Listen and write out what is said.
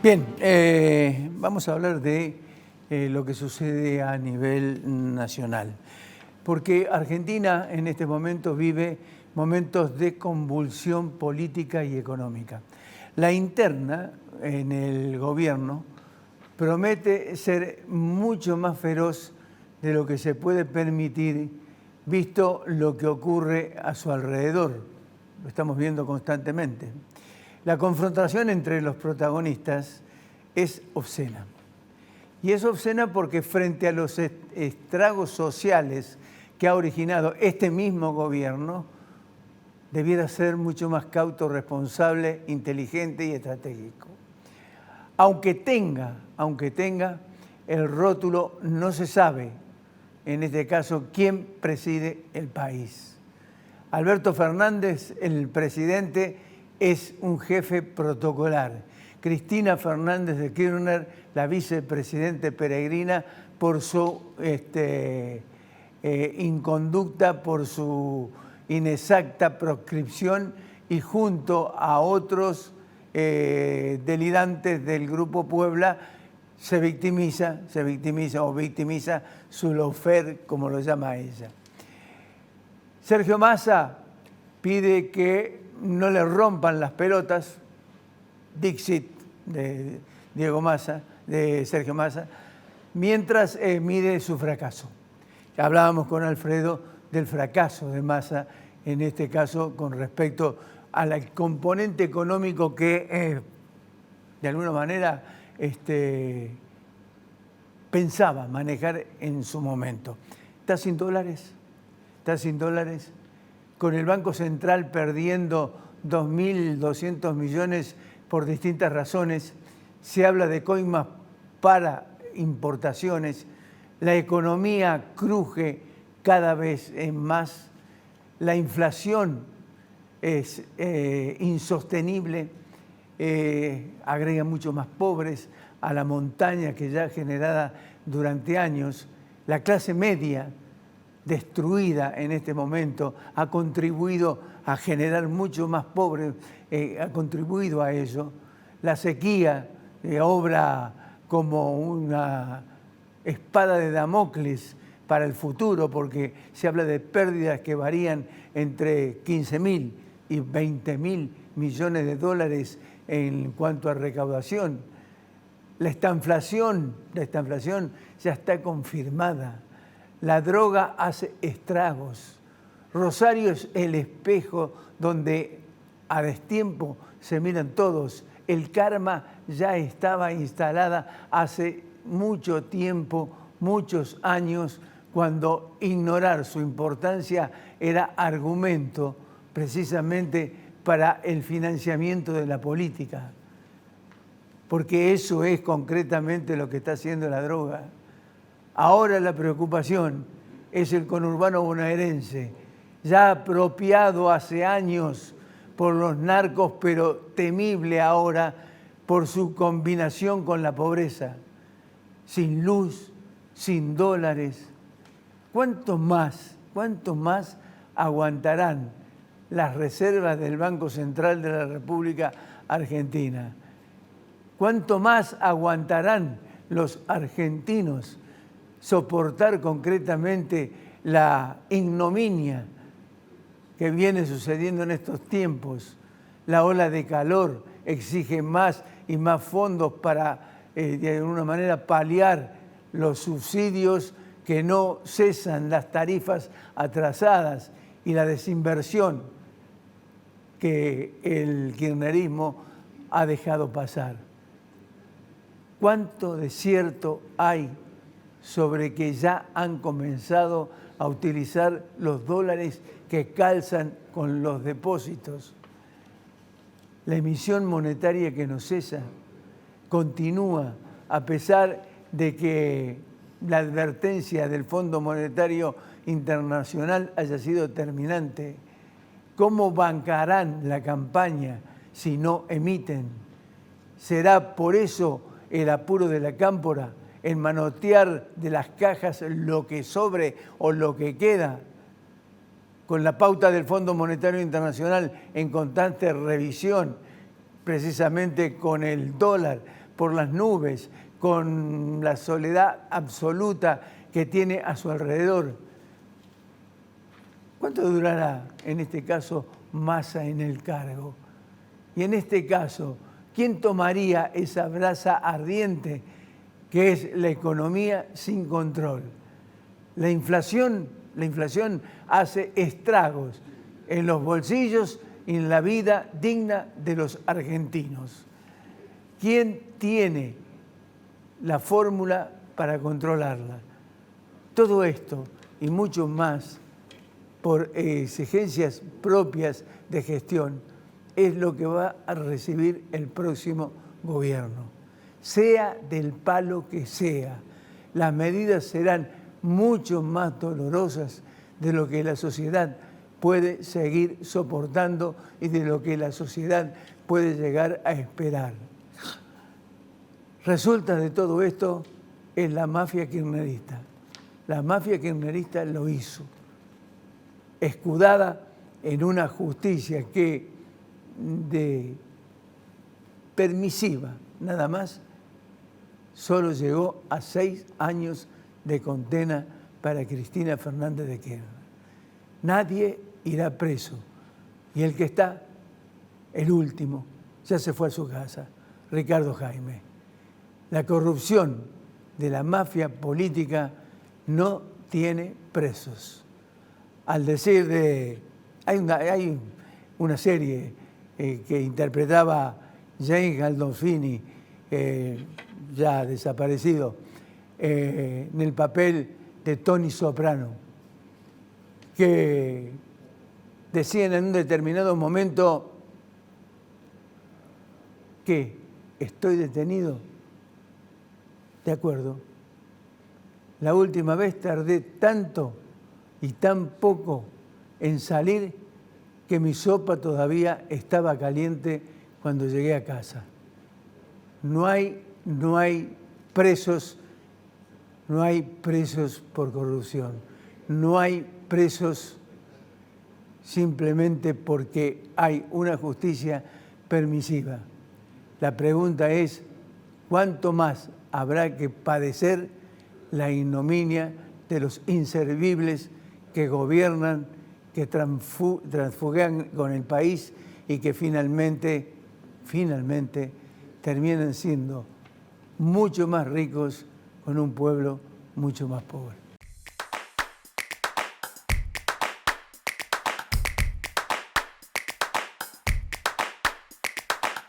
Bien, vamos a hablar de lo que sucede a nivel nacional, porque Argentina en este momento vive momentos de convulsión política y económica. La interna en el gobierno promete ser mucho más feroz de lo que se puede permitir, visto lo que ocurre a su alrededor. Lo estamos viendo constantemente. La confrontación entre los protagonistas es obscena. Y es obscena porque frente a los estragos sociales que ha originado este mismo gobierno, debiera ser mucho más cauto, responsable, inteligente y estratégico. Aunque tenga el rótulo, no se sabe, en este caso, quién preside el país. Alberto Fernández, el presidente, es un jefe protocolar. Cristina Fernández de Kirchner, la vicepresidente peregrina, por su inconducta, por su inexacta proscripción y junto a otros delirantes del Grupo Puebla, se victimiza su lawfare, como lo llama ella. Sergio Massa pide que no le rompan las pelotas, Dixit de Sergio Massa, mientras mide su fracaso. Hablábamos con Alfredo del fracaso de Massa, en este caso con respecto al componente económico que de alguna manera pensaba manejar en su momento. ¿Está sin dólares? Con el Banco Central perdiendo 2.200 millones por distintas razones, se habla de coimas para importaciones, la economía cruje cada vez más, la inflación es insostenible, agrega mucho más pobres a la montaña que ya generada durante años, la clase media destruida en este momento, ha contribuido a generar mucho más pobres, ha contribuido a ello. La sequía obra como una espada de Damocles para el futuro, porque se habla de pérdidas que varían entre 15.000 y 20.000 millones de dólares en cuanto a recaudación. La estanflación ya está confirmada. La droga hace estragos. Rosario es el espejo donde a destiempo se miran todos. El karma ya estaba instalada hace mucho tiempo, muchos años, cuando ignorar su importancia era argumento precisamente para el financiamiento de la política. Porque eso es concretamente lo que está haciendo la droga. Ahora la preocupación es el conurbano bonaerense, ya apropiado hace años por los narcos, pero temible ahora por su combinación con la pobreza. Sin luz, sin dólares. ¿Cuánto más aguantarán las reservas del Banco Central de la República Argentina? ¿Cuánto más aguantarán los argentinos soportar concretamente la ignominia que viene sucediendo en estos tiempos? La ola de calor exige más y más fondos para, de alguna manera, paliar los subsidios que no cesan, las tarifas atrasadas y la desinversión que el kirchnerismo ha dejado pasar. ¿Cuánto de cierto hay sobre que ya han comenzado a utilizar los dólares que calzan con los depósitos? La emisión monetaria que no cesa continúa a pesar de que la advertencia del Fondo Monetario Internacional haya sido terminante. ¿Cómo bancarán la campaña si no emiten? ¿Será por eso el apuro de la cámpora en manotear de las cajas lo que sobre o lo que queda, con la pauta del Fondo Monetario Internacional en constante revisión, precisamente con el dólar, por las nubes, con la soledad absoluta que tiene a su alrededor. ¿Cuánto durará, en este caso, Massa en el cargo? Y en este caso, ¿quién tomaría esa brasa ardiente que es la economía sin control? La inflación hace estragos en los bolsillos y en la vida digna de los argentinos. ¿Quién tiene la fórmula para controlarla? Todo esto y mucho más por exigencias propias de gestión es lo que va a recibir el próximo gobierno. Sea del palo que sea, las medidas serán mucho más dolorosas de lo que la sociedad puede seguir soportando y de lo que la sociedad puede llegar a esperar. Resulta de todo esto es la mafia kirchnerista. La mafia kirchnerista lo hizo, escudada en una justicia que permisiva, nada más, solo llegó a 6 años de condena para Cristina Fernández de Kirchner. Nadie irá preso. Y el que está, el último, ya se fue a su casa, Ricardo Jaime. La corrupción de la mafia política no tiene presos. Al decir de... Hay una serie que interpretaba James Gandolfini, ya desaparecido, en el papel de Tony Soprano, que decían en un determinado momento que estoy detenido. De acuerdo. La última vez tardé tanto y tan poco en salir que mi sopa todavía estaba caliente cuando llegué a casa. No hay presos por corrupción. No hay presos simplemente porque hay una justicia permisiva. La pregunta es, ¿cuánto más habrá que padecer la ignominia de los inservibles que gobiernan, que transfugan con el país y que finalmente terminan siendo mucho más ricos con un pueblo mucho más pobre?